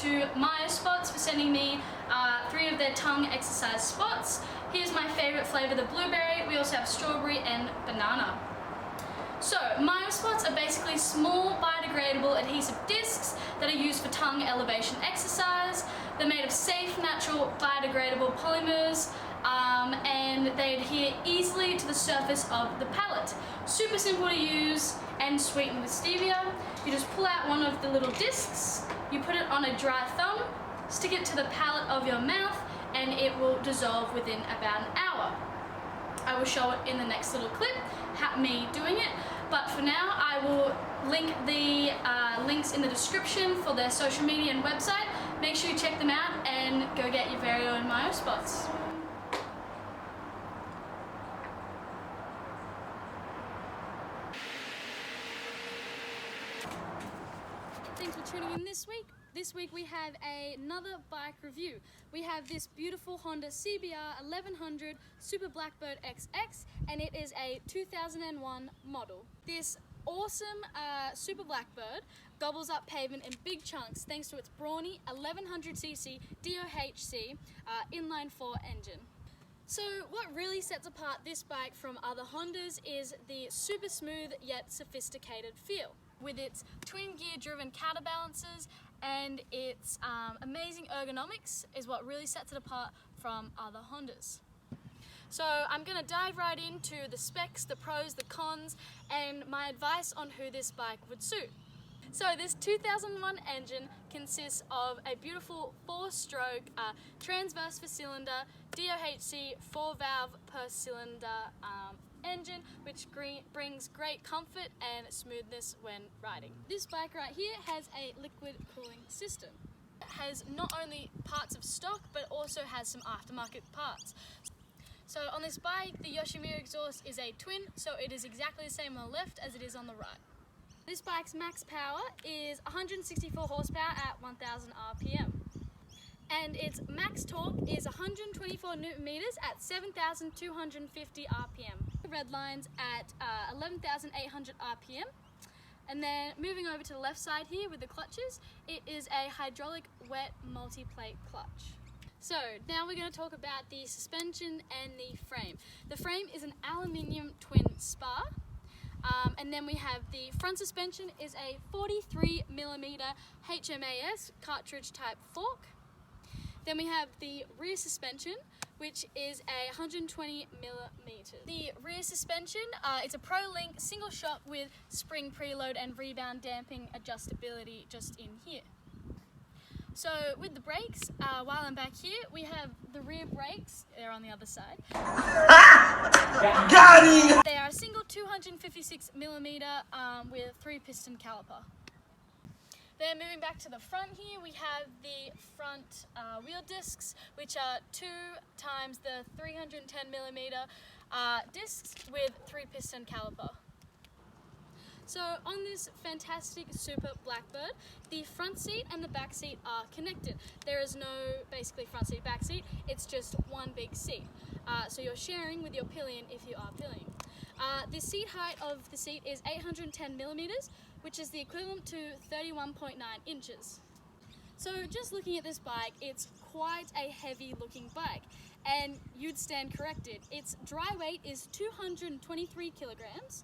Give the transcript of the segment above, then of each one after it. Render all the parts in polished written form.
to Myospots for sending me 3 of their tongue exercise spots. Here's my favourite flavour, the blueberry. We also have strawberry and banana. So, Myospots are basically small biodegradable adhesive discs that are used for tongue elevation exercise. They're made of safe, natural, biodegradable polymers and they adhere easily to the surface of the palate. Super simple to use and sweetened with stevia. You just pull out one of the little discs, you put it on a dry thumb, stick it to the palate of your mouth, and it will dissolve within about an hour. I will show it in the next little clip, me doing it, but for now I will link the links in the description for their social media and website. Make sure you check them out and go get your very own Myospots. Thanks for tuning in this week. This week we have another bike review. We have this beautiful Honda CBR 1100 Super Blackbird XX, and it is a 2001 model. This awesome Super Blackbird gobbles up pavement in big chunks thanks to its brawny 1100cc DOHC inline 4 engine. So what really sets apart this bike from other Hondas is the super smooth yet sophisticated feel. With its twin gear driven counterbalancers and its amazing ergonomics is what really sets it apart from other Hondas. So I'm going to dive right into the specs, the pros, the cons, and my advice on who this bike would suit. So this 2001 engine consists of a beautiful 4-stroke transverse 4-cylinder DOHC 4-valve per cylinder engine, which brings great comfort and smoothness when riding. This bike right here has a liquid cooling system. It has not only parts of stock but also has some aftermarket parts. So on this bike, the Yoshimura exhaust is a twin, so it is exactly the same on the left as it is on the right. This bike's max power is 164 horsepower at 1000 RPM. And its max torque is 124 Newton meters at 7,250 RPM. Red lines at 11,800 RPM. And then moving over to the left side here with the clutches, it is a hydraulic wet multi-plate clutch. So now we're going to talk about the suspension and the frame. The frame is an aluminium twin spar. And then we have the front suspension is a 43mm HMAS cartridge type fork. Then we have the rear suspension, which is a 120mm. The rear suspension, it's a ProLink single shock with spring preload and rebound damping adjustability just in here. So with the brakes, while I'm back here, we have the rear brakes. They're on the other side. Got him! They are a single 256mm with 3-piston caliper. Then moving back to the front here, we have the front wheel discs, which are 2 times the 310mm discs with 3-piston caliper. So on this fantastic Super Blackbird, the front seat and the back seat are connected. There is no basically front seat, back seat, it's just one big seat. So you're sharing with your pillion if you are pillion. The seat height of the seat is 810mm, which is the equivalent to 31.9 inches. So just looking at this bike, it's quite a heavy looking bike, and you'd stand corrected. Its dry weight is 223 kilograms,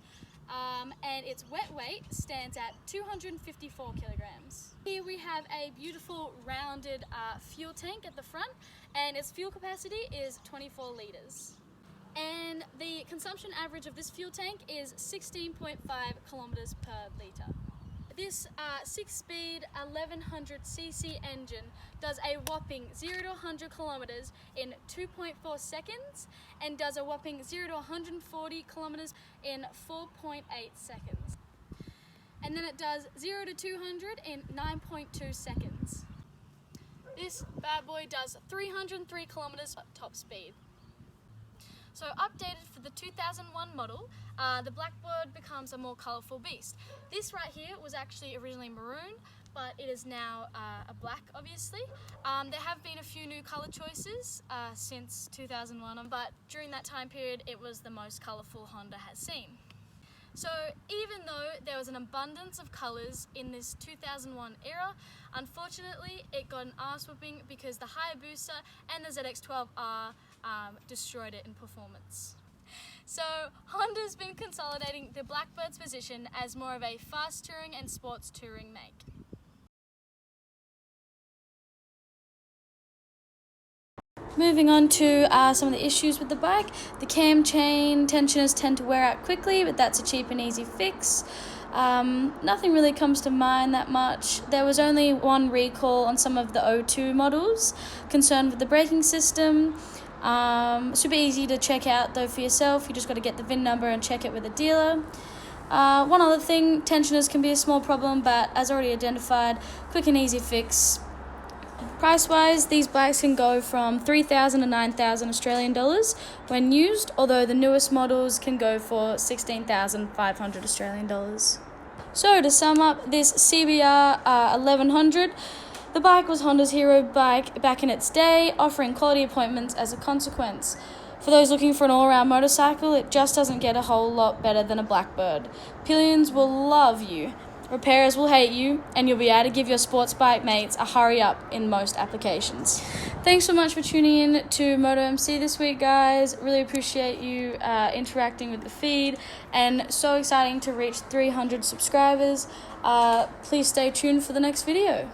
and its wet weight stands at 254 kilograms. Here we have a beautiful rounded fuel tank at the front, and its fuel capacity is 24 litres. And the consumption average of this fuel tank is 16.5 kilometers per litre. This 6-speed 1100cc engine does a whopping 0 to 100 kilometers in 2.4 seconds and does a whopping 0 to 140 kilometers in 4.8 seconds. And then it does 0 to 200 in 9.2 seconds. This bad boy does 303 kilometers top speed. So updated for the 2001 model, the Blackbird becomes a more colourful beast. This right here was actually originally maroon, but it is now a black, obviously. There have been a few new colour choices since 2001, but during that time period it was the most colourful Honda has seen. So even though there was an abundance of colours in this 2001 era, unfortunately it got an arse whooping because the Hayabusa and the ZX-12R destroyed it in performance. So Honda's been consolidating the Blackbird's position as more of a fast touring and sports touring make. Moving on to some of the issues with the bike. The cam chain tensioners tend to wear out quickly, but that's a cheap and easy fix. Nothing really comes to mind that much. There was only one recall on some of the O2 models concerned with the braking system. Super easy to check out though for yourself. You just got to get the VIN number and check it with a dealer. One other thing, tensioners can be a small problem, but as already identified, quick and easy fix. Price-wise, these bikes can go from 3,000 to 9,000 Australian dollars when used, although the newest models can go for 16,500 Australian dollars. So to sum up, this CBR 1100, the bike was Honda's hero bike back in its day, offering quality appointments as a consequence. For those looking for an all-round motorcycle, it just doesn't get a whole lot better than a Blackbird. Pillions will love you. Repairers will hate you, and you'll be able to give your sports bike mates a hurry up in most applications. Thanks so much for tuning in to MotoMC this week, guys. Really appreciate you interacting with the feed, and so exciting to reach 300 subscribers. Please stay tuned for the next video.